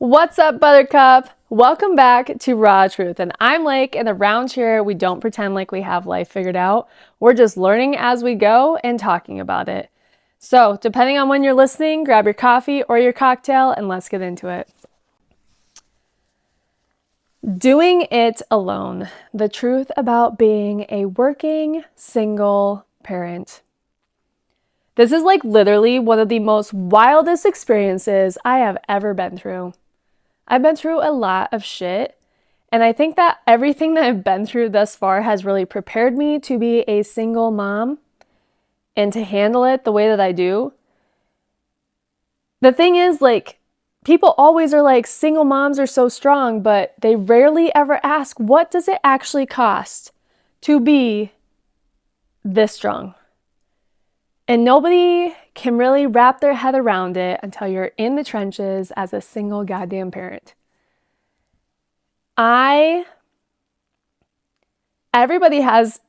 What's up, Buttercup? Welcome back to Raw Truth. And I'm Lake, and around here, we don't pretend like we have life figured out. We're just learning as we go and talking about it. So, depending on when you're listening, grab your coffee or your cocktail and let's get into it. Doing it alone. The truth about being a working single parent. This is like literally one of the most wildest experiences I have ever been through. I've been through a lot of shit, and I think that everything that I've been through thus far has really prepared me to be a single mom and to handle it the way that I do. The thing is, people always are like, single moms are so strong, but they rarely ever ask, what does it actually cost to be this strong? And nobody can really wrap their head around it until you're in the trenches as a single goddamn parent. Everybody has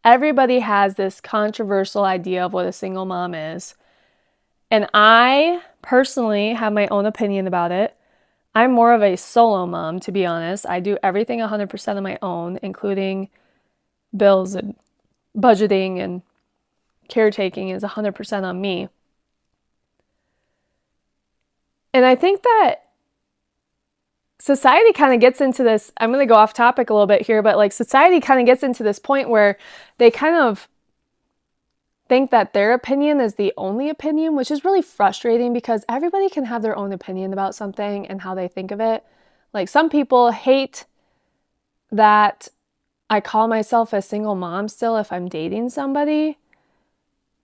this controversial idea of what a single mom is. And I personally have my own opinion about it. I'm more of a solo mom, to be honest. I do everything 100% on my own, including bills and budgeting, and caretaking is 100% on me. And I think that society kind of gets into this, I'm going to go off topic a little bit here, but society kind of gets into this point where they kind of think that their opinion is the only opinion, which is really frustrating because everybody can have their own opinion about something and how they think of it. Some people hate that I call myself a single mom still if I'm dating somebody.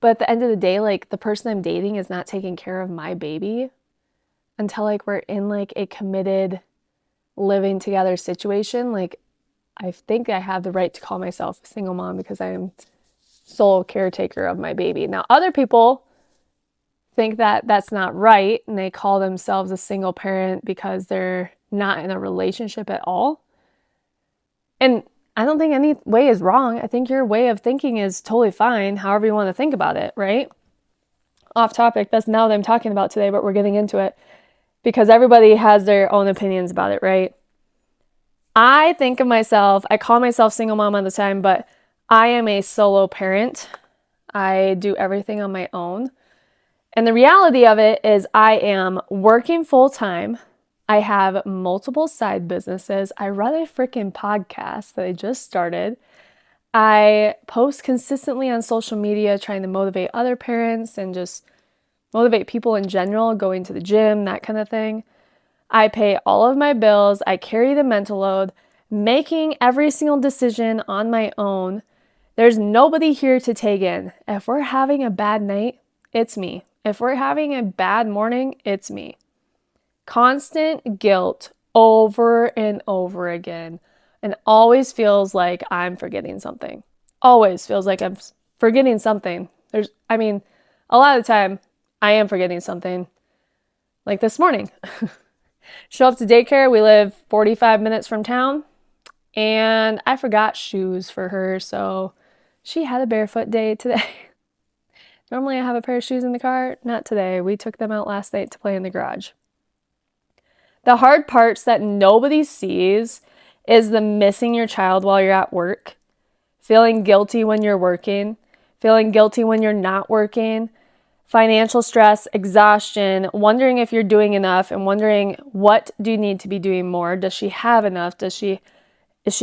But at the end of the day, the person I'm dating is not taking care of my baby until we're in a committed living together situation. I think I have the right to call myself a single mom because I am sole caretaker of my baby. Now, other people think that that's not right, and they call themselves a single parent because they're not in a relationship at all. And I don't think any way is wrong. I think your way of thinking is totally fine, however you want to think about it, right? Off topic, that's not what I'm talking about today, but we're getting into it because everybody has their own opinions about it, right? I call myself single mom all the time, but I am a solo parent. I do everything on my own. And the reality of it is I am working full time. I have multiple side businesses. I run a freaking podcast that I just started. I post consistently on social media trying to motivate other parents and just motivate people in general, going to the gym, that kind of thing. I pay all of my bills. I carry the mental load, making every single decision on my own. There's nobody here to take in. If we're having a bad night, it's me. If we're having a bad morning, it's me. Constant guilt over and over again, and always feels like I'm forgetting something. Always feels like I'm forgetting something. A lot of the time I am forgetting something. Like this morning. Show up to daycare. We live 45 minutes from town, and I forgot shoes for her, so she had a barefoot day today. Normally I have a pair of shoes in the car. Not today. We took them out last night to play in the garage. The hard parts that nobody sees is the missing your child while you're at work, feeling guilty when you're working, feeling guilty when you're not working, financial stress, exhaustion, wondering if you're doing enough, and wondering what do you need to be doing more? Does she have enough? Is she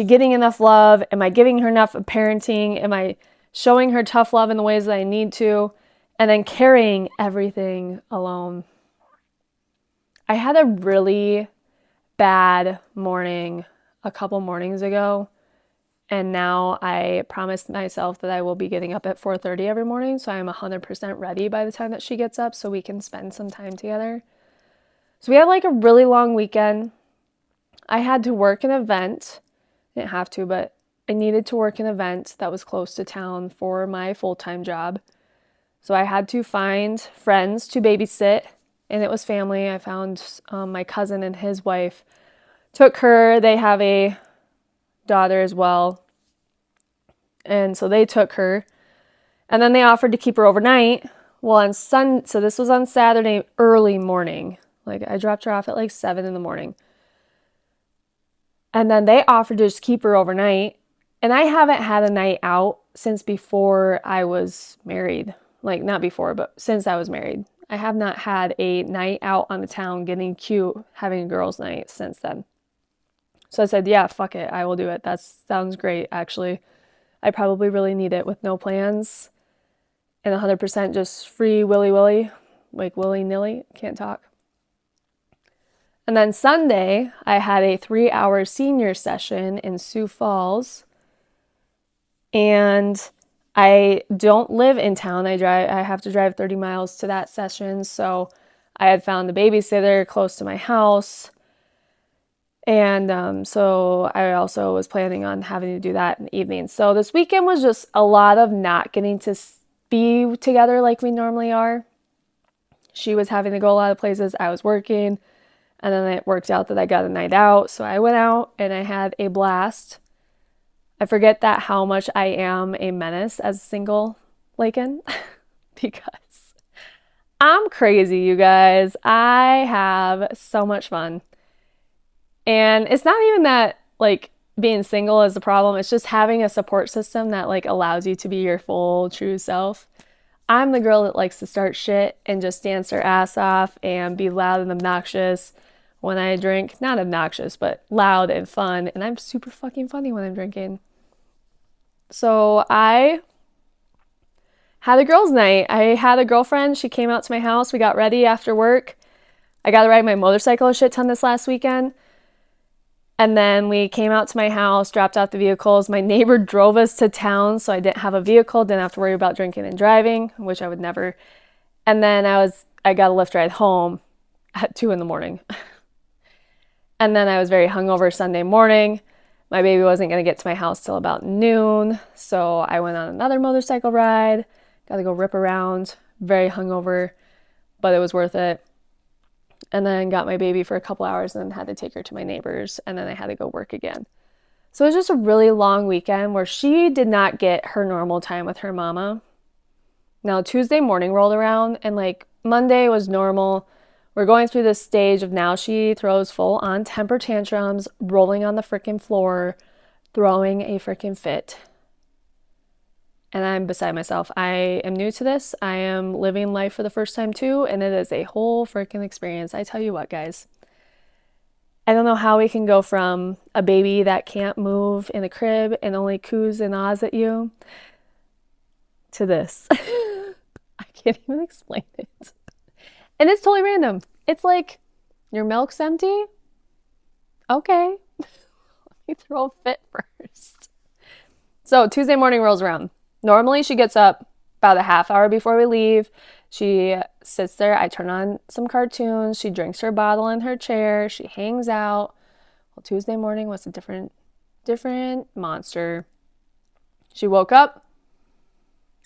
getting enough love? Am I giving her enough parenting? Am I showing her tough love in the ways that I need to? And then carrying everything alone. I had a really bad morning a couple mornings ago, and now I promised myself that I will be getting up at 4:30 every morning, so I am 100% ready by the time that she gets up so we can spend some time together. So we had a really long weekend. I had to work an event. I didn't have to, but I needed to work an event that was close to town for my full-time job. So I had to find friends to babysit, and it was family. I found my cousin and his wife. Took her. They have a daughter as well. And so they took her. And then they offered to keep her overnight. Well, so this was on Saturday early morning, Like, I dropped her off at like 7 in the morning. And then they offered to just keep her overnight. And I haven't had a night out since before I was married. Like, not before, but since I was married. I have not had a night out on the town getting cute, having a girls' night since then. So I said, yeah, fuck it. I will do it. That sounds great, actually. I probably really need it with no plans and 100% just free willy-willy, like willy-nilly, can't talk. And then Sunday, I had a 3-hour senior session in Sioux Falls. And I don't live in town. I have to drive 30 miles to that session. So I had found a babysitter close to my house. And so I also was planning on having to do that in the evening. So this weekend was just a lot of not getting to be together like we normally are. She was having to go a lot of places. I was working. And then it worked out that I got a night out. So I went out and I had a blast. I forget that how much I am a menace as a single Lakin because I'm crazy, you guys. I have so much fun. And it's not even that like being single is the problem. It's just having a support system that like allows you to be your full true self. I'm the girl that likes to start shit and just dance her ass off and be loud and obnoxious when I drink. Not obnoxious, but loud and fun. And I'm super fucking funny when I'm drinking. So I had a girls' night. I had a girlfriend. She came out to my house. We got ready after work. I got to ride my motorcycle a shit ton this last weekend. And then we came out to my house, dropped out the vehicles. My neighbor drove us to town, so I didn't have a vehicle, didn't have to worry about drinking and driving, which I would never. And then I got a Lyft ride home at 2 in the morning. And then I was very hungover Sunday morning. My baby wasn't going to get to my house till about noon, so I went on another motorcycle ride. Got to go rip around, very hungover, but it was worth it. And then got my baby for a couple hours and then had to take her to my neighbor's, and then I had to go work again. So it was just a really long weekend where she did not get her normal time with her mama. Now Tuesday morning rolled around and like Monday was normal. We're going through this stage of now she throws full on temper tantrums, rolling on the freaking floor, throwing a freaking fit. And I'm beside myself. I am new to this. I am living life for the first time too, and it is a whole freaking experience. I tell you what, guys. I don't know how we can go from a baby that can't move in a crib and only coos and ahs at you to this. I can't even explain it. And it's totally random. It's like, your milk's empty? Okay. Let me throw a fit first. So Tuesday morning rolls around. Normally she gets up about a half hour before we leave. She sits there. I turn on some cartoons. She drinks her bottle in her chair. She hangs out. Well, Tuesday morning was a different monster. She woke up.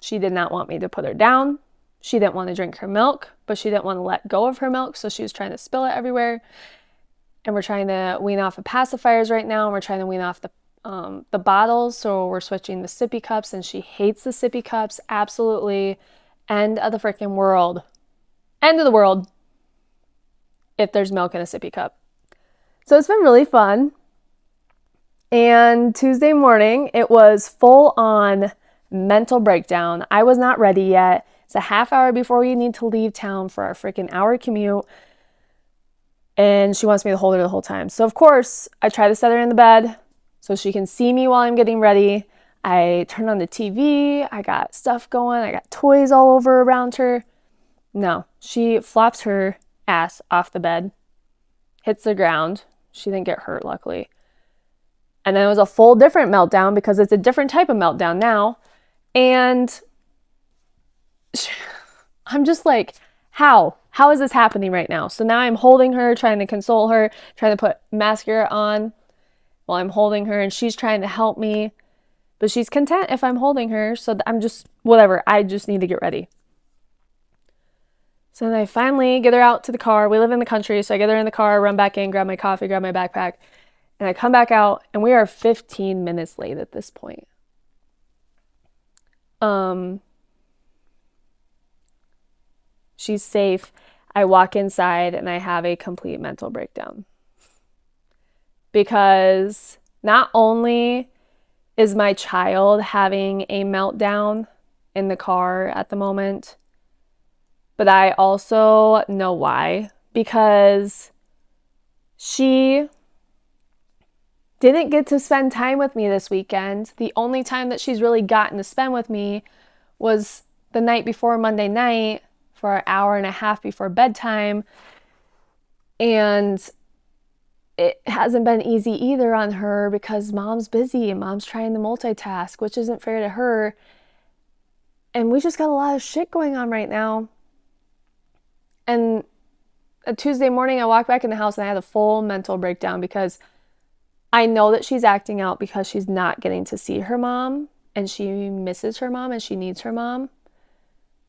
She did not want me to put her down. She didn't want to drink her milk, but she didn't want to let go of her milk, so she was trying to spill it everywhere. And we're trying to wean off the pacifiers right now, and we're trying to wean off the bottles, so we're switching the sippy cups, and she hates the sippy cups. Absolutely end of the freaking world. End of the world if there's milk in a sippy cup. So it's been really fun. And Tuesday morning, it was full on mental breakdown. I was not ready yet. It's a half hour before we need to leave town for our freaking hour commute. And she wants me to hold her the whole time. So of course, I try to set her in the bed so she can see me while I'm getting ready. I turn on the TV. I got stuff going. I got toys all over around her. No, she flops her ass off the bed, hits the ground. She didn't get hurt, luckily. And then it was a full different meltdown because it's a different type of meltdown now. And I'm just like, how? How is this happening right now? So now I'm holding her, trying to console her, trying to put mascara on while I'm holding her, and she's trying to help me. But she's content if I'm holding her, so I'm just, whatever, I just need to get ready. So then I finally get her out to the car. We live in the country, so I get her in the car, run back in, grab my coffee, grab my backpack, and I come back out, and we are 15 minutes late at this point. She's safe. I walk inside and I have a complete mental breakdown. Because not only is my child having a meltdown in the car at the moment, but I also know why. Because she didn't get to spend time with me this weekend. The only time that she's really gotten to spend with me was the night before Monday night for an hour and a half before bedtime. And it hasn't been easy either on her because mom's busy and mom's trying to multitask, which isn't fair to her. And we just got a lot of shit going on right now. And a Tuesday morning, I walked back in the house and I had a full mental breakdown because I know that she's acting out because she's not getting to see her mom and she misses her mom and she needs her mom.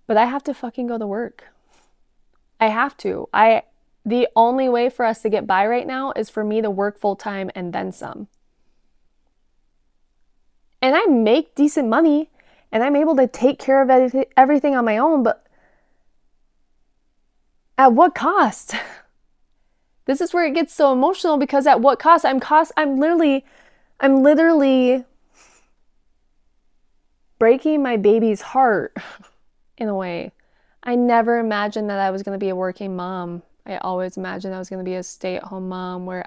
But I have to fucking go to work. I have to. The only way for us to get by right now is for me to work full time and then some. And I make decent money and I'm able to take care of everything on my own, but at what cost? This is where it gets so emotional because at what cost? I'm literally breaking my baby's heart in a way. I never imagined that I was going to be a working mom. I always imagined I was going to be a stay-at-home mom where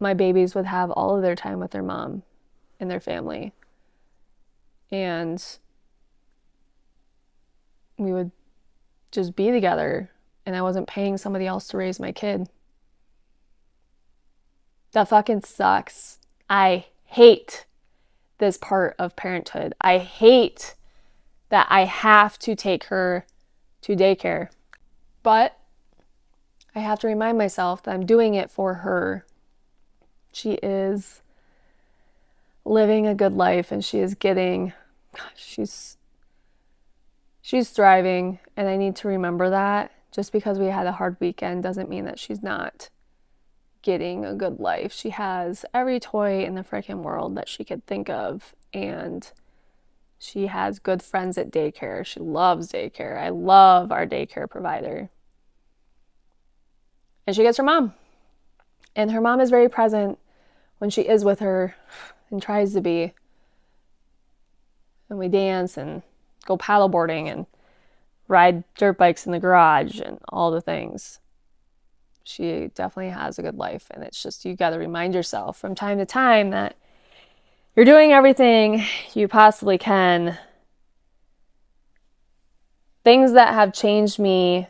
my babies would have all of their time with their mom and their family. And we would just be together and I wasn't paying somebody else to raise my kid. That fucking sucks. I hate this part of parenthood. I hate that I have to take her to daycare. But I have to remind myself that I'm doing it for her. She is living a good life and she's thriving, and I need to remember that. Just because we had a hard weekend doesn't mean that she's not getting a good life. She has every toy in the freaking world that she could think of, and she has good friends at daycare. She loves daycare. I love our daycare provider. And she gets her mom. And her mom is very present when she is with her and tries to be. And we dance and go paddleboarding and ride dirt bikes in the garage and all the things. She definitely has a good life. And it's just, you got to remind yourself from time to time that you're doing everything you possibly can. Things that have changed me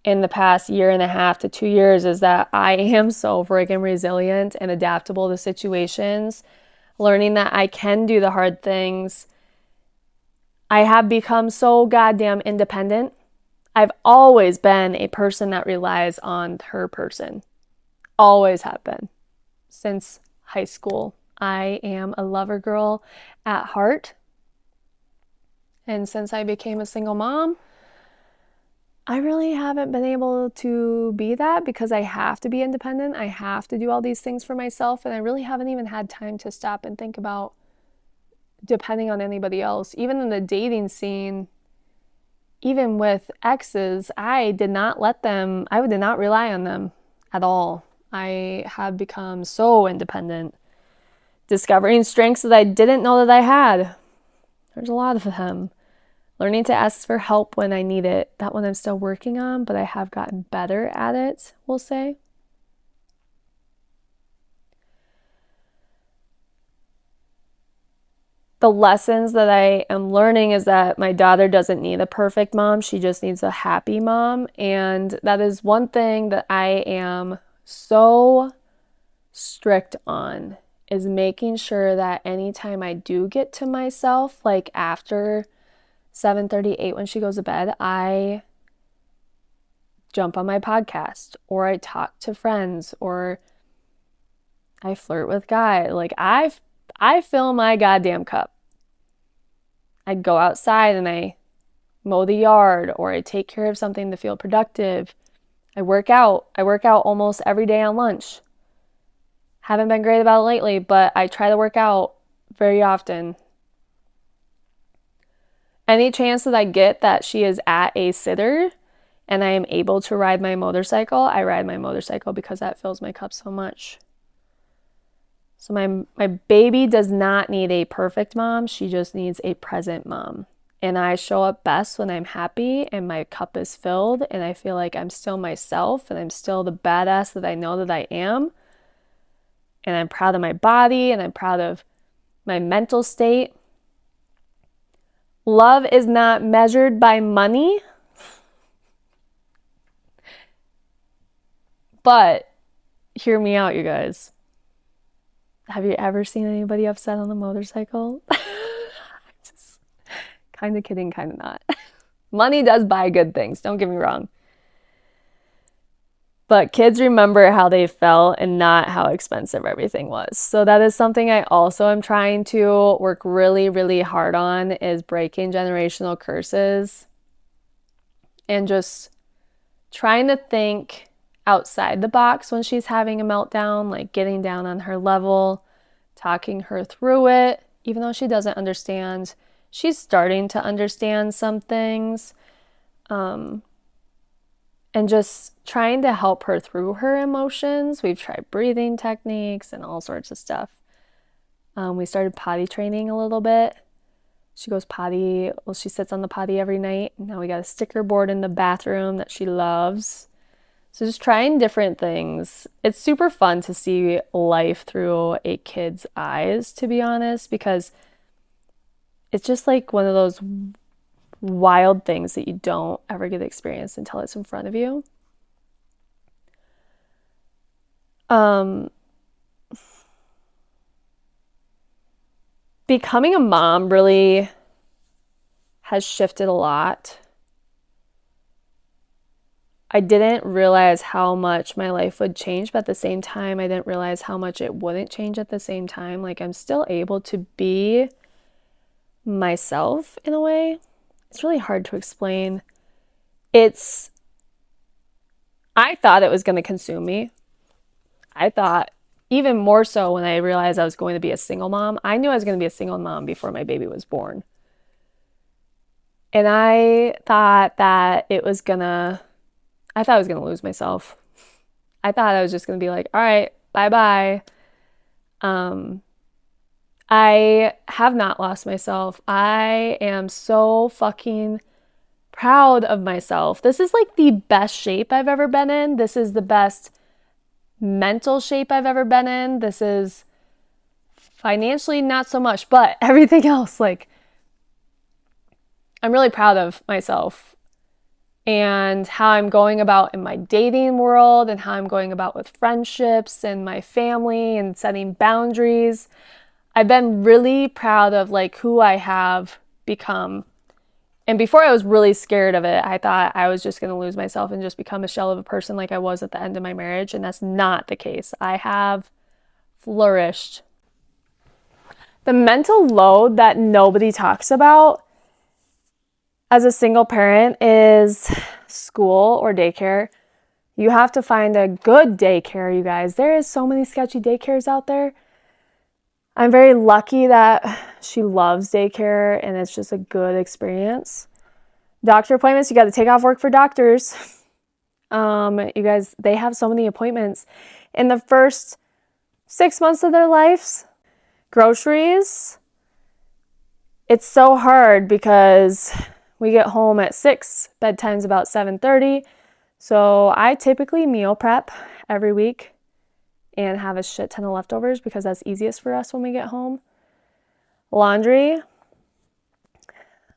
in the past year and a half to 2 years is that I am so friggin' resilient and adaptable to situations, learning that I can do the hard things. I have become so goddamn independent. I've always been a person that relies on her person. Always have been. Since high school. I am a lover girl at heart. And since I became a single mom, I really haven't been able to be that because I have to be independent. I have to do all these things for myself. And I really haven't even had time to stop and think about depending on anybody else. Even in the dating scene, even with exes, I did not rely on them at all. I have become so independent, discovering strengths that I didn't know that I had. There's a lot of them. Learning to ask for help when I need it. That one I'm still working on, but I have gotten better at it, we'll say. The lessons that I am learning is that my daughter doesn't need a perfect mom. She just needs a happy mom. And that is one thing that I am so strict on, is making sure that anytime I do get to myself, like after 7:38 when she goes to bed, I jump on my podcast or I talk to friends or I flirt with guys. Like I fill my goddamn cup. I go outside and I mow the yard or I take care of something to feel productive. I work out. I work out almost every day on lunch. Haven't been great about it lately, but I try to work out very often. Any chance that I get that she is at a sitter and I am able to ride my motorcycle, I ride my motorcycle because that fills my cup so much. So my baby does not need a perfect mom. She just needs a present mom. And I show up best when I'm happy and my cup is filled and I feel like I'm still myself and I'm still the badass that I know that I am. And I'm proud of my body and I'm proud of my mental state. Love is not measured by money. But hear me out, you guys. Have you ever seen anybody upset on a motorcycle? Just kind of kidding, kind of not. Money does buy good things, don't get me wrong. But kids remember how they felt and not how expensive everything was. So that is something I also am trying to work really, really hard on, is breaking generational curses and just trying to think outside the box when she's having a meltdown, like getting down on her level, talking her through it, even though she doesn't understand. She's starting to understand some things, and just trying to help her through her emotions. We've tried breathing techniques and all sorts of stuff. We started potty training a little bit. She goes potty, well, she sits on the potty every night. Now we got a sticker board in the bathroom that she loves. So just trying different things. It's super fun to see life through a kid's eyes, to be honest, because it's just like one of those wild things that you don't ever get to experience until it's in front of you. Becoming a mom really has shifted a lot. I didn't realize how much my life would change, but at the same time, I didn't realize how much it wouldn't change at the same time. Like, I'm still able to be myself in a way. It's really hard to explain. I thought it was going to consume me. I thought, even more so when I realized I was going to be a single mom, I knew I was going to be a single mom before my baby was born. And I thought that I thought I was going to lose myself. I thought I was just going to be like, all right, bye-bye. I have not lost myself. I am so fucking proud of myself. This is like the best shape I've ever been in. This is the best mental shape I've ever been in. This is financially not so much, but everything else, like, I'm really proud of myself and how I'm going about in my dating world and how I'm going about with friendships and my family and setting boundaries. I've been really proud of like who I have become. And before I was really scared of it, I thought I was just going to lose myself and just become a shell of a person like I was at the end of my marriage. And that's not the case. I have flourished. The mental load that nobody talks about as a single parent is school or daycare. You have to find a good daycare, you guys. There is so many sketchy daycares out there. I'm very lucky that she loves daycare and it's just a good experience. Doctor appointments, you got to take off work for doctors. You guys, they have so many appointments in the first 6 months of their lives. Groceries, it's so hard because we get home at 6, bedtime's about 7:30. So I typically meal prep every week and have a shit ton of leftovers because that's easiest for us when we get home. Laundry,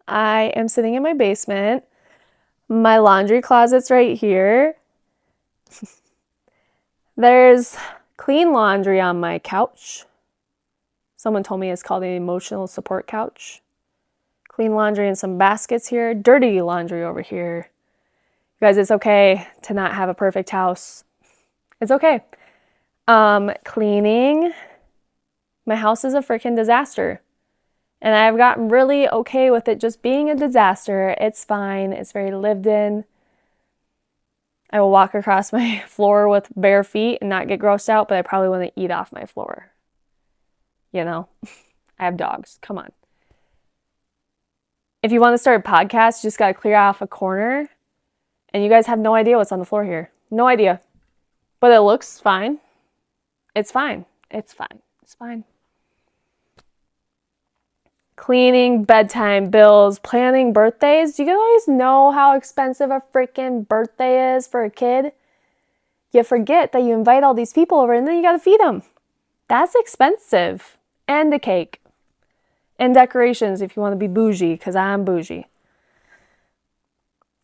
I am sitting in my basement. My laundry closet's right here. There's clean laundry on my couch. Someone told me it's called an emotional support couch. Clean laundry in some baskets here. Dirty laundry over here. You guys, it's okay to not have a perfect house. It's okay. Cleaning. My house is a freaking disaster. And I've gotten really okay with it just being a disaster. It's fine. It's very lived in. I will walk across my floor with bare feet and not get grossed out, but I probably want to eat off my floor. You know, I have dogs. Come on. If you want to start a podcast, you just got to clear off a corner And you guys have no idea what's on the floor here. No idea. But it looks fine. It's fine. It's fine. It's fine. Cleaning, bedtime, bills, planning birthdays. Do you guys know how expensive a freaking birthday is for a kid? You forget that you invite all these people over and then you gotta feed them. That's expensive. And a cake. And decorations if you want to be bougie, because I'm bougie.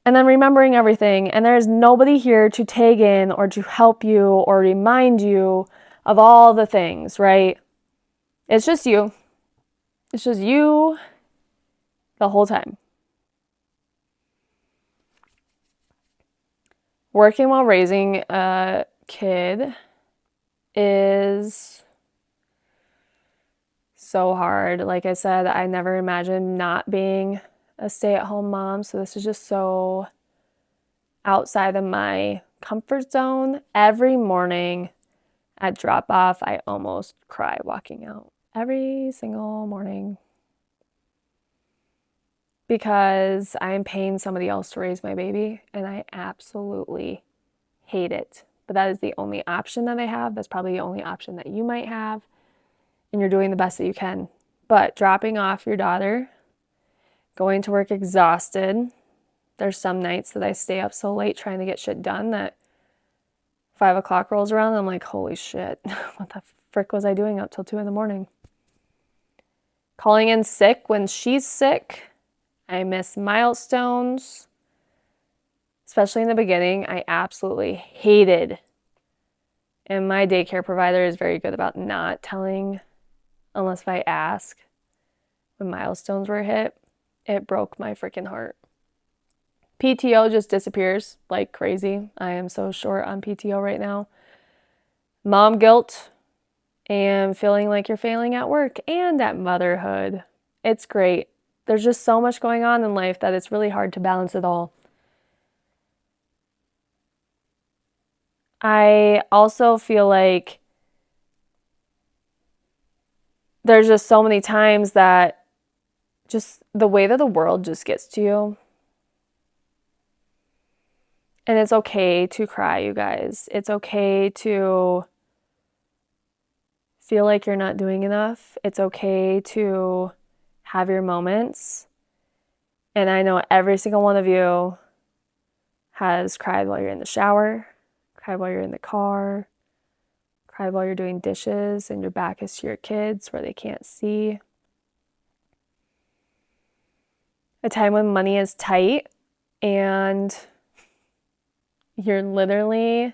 And then remembering everything. And there's nobody here to tag in or to help you or remind you of all the things, right? It's just you. It's just you the whole time. Working while raising a kid is so hard. Like I said, I never imagined not being a stay-at-home mom, so this is just so outside of my comfort zone. Every morning at drop-off, I almost cry walking out. Every single morning. Because I'm paying somebody else to raise my baby, and I absolutely hate it. But that is the only option that I have. That's probably the only option that you might have, and you're doing the best that you can. But dropping off your daughter, going to work exhausted. There's some nights that I stay up so late trying to get shit done that 5 o'clock rolls around and I'm like, holy shit, what the frick was I doing up till 2 a.m? Calling in sick when she's sick. I miss milestones, especially in the beginning. I absolutely hated, and my daycare provider is very good about not telling unless if I ask when milestones were hit. It broke my freaking heart. PTO just disappears like crazy. I am so short on PTO right now. Mom guilt and feeling like you're failing at work and at motherhood. It's great. There's just so much going on in life that it's really hard to balance it all. I also feel like there's just so many times that just the way that the world just gets to you. And it's okay to cry, you guys. It's okay to feel like you're not doing enough. It's okay to have your moments. And I know every single one of you has cried while you're in the shower, cried while you're in the car, cried while you're doing dishes and your back is to your kids where they can't see. A time when money is tight and you're literally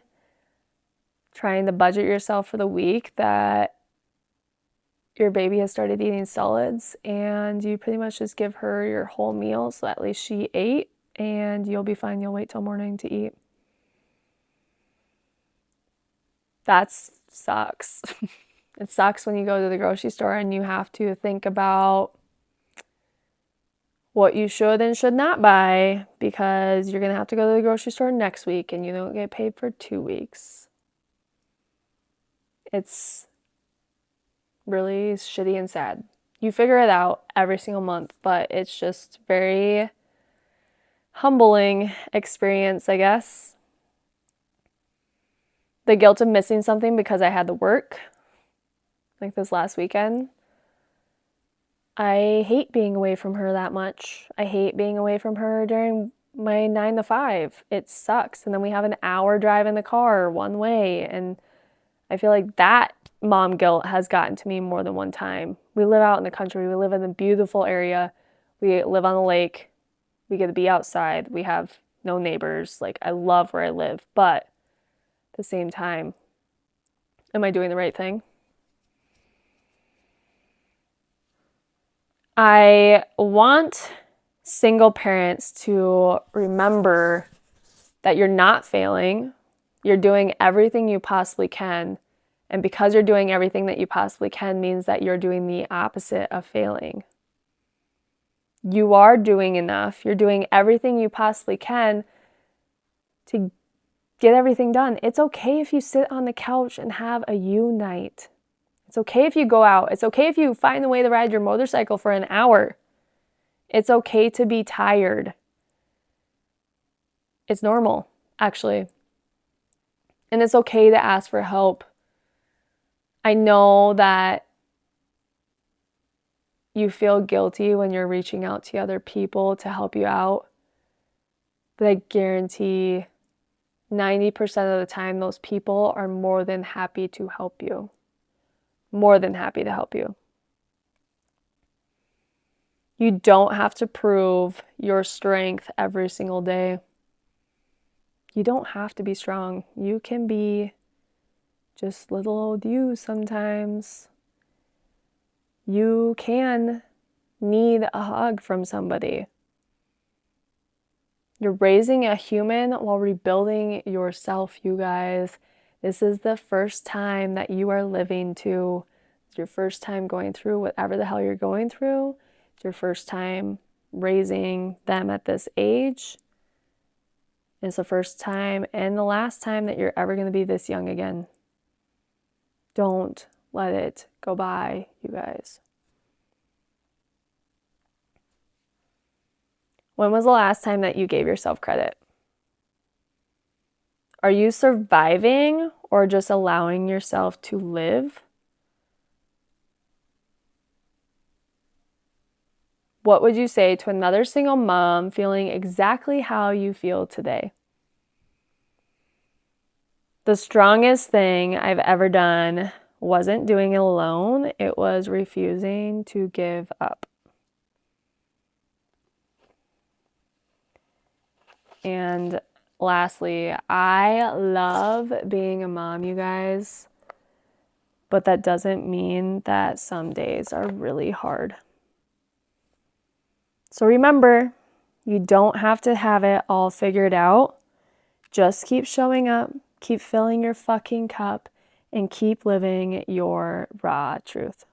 trying to budget yourself for the week that your baby has started eating solids and you pretty much just give her your whole meal so at least she ate and you'll be fine. You'll wait till morning to eat. That sucks. It sucks when you go to the grocery store and you have to think about what you should and should not buy because you're going to have to go to the grocery store next week and you don't get paid for 2 weeks. It's really shitty and sad. You figure it out every single month, but it's just very humbling experience, I guess. The guilt of missing something because I had to work, like this last weekend. I hate being away from her that much. I hate being away from her during my 9 to 5. It sucks. And then we have an hour drive in the car one way. And I feel like that mom guilt has gotten to me more than one time. We live out in the country. We live in a beautiful area. We live on the lake. We get to be outside. We have no neighbors. Like, I love where I live. But at the same time, am I doing the right thing? I want single parents to remember that you're not failing. You're doing everything you possibly can. And because you're doing everything that you possibly can means that you're doing the opposite of failing. You are doing enough. You're doing everything you possibly can to get everything done. It's okay if you sit on the couch and have a you night. It's okay if you go out. It's okay if you find a way to ride your motorcycle for an hour. It's okay to be tired. It's normal, actually. And it's okay to ask for help. I know that you feel guilty when you're reaching out to other people to help you out, but I guarantee 90% of the time those people are more than happy to help you. More than happy to help you. You don't have to prove your strength every single day. You don't have to be strong. You can be just little old you sometimes. You can need a hug from somebody. You're raising a human while rebuilding yourself, you guys. This is the first time that you are living to. It's your first time going through whatever the hell you're going through. It's your first time raising them at this age. It's the first time and the last time that you're ever going to be this young again. Don't let it go by, you guys. When was the last time that you gave yourself credit? Are you surviving or just allowing yourself to live? What would you say to another single mom feeling exactly how you feel today? The strongest thing I've ever done wasn't doing it alone. It was refusing to give up. And lastly, I love being a mom, you guys, but that doesn't mean that some days are really hard. So remember, you don't have to have it all figured out. Just keep showing up, keep filling your fucking cup, and keep living your raw truth.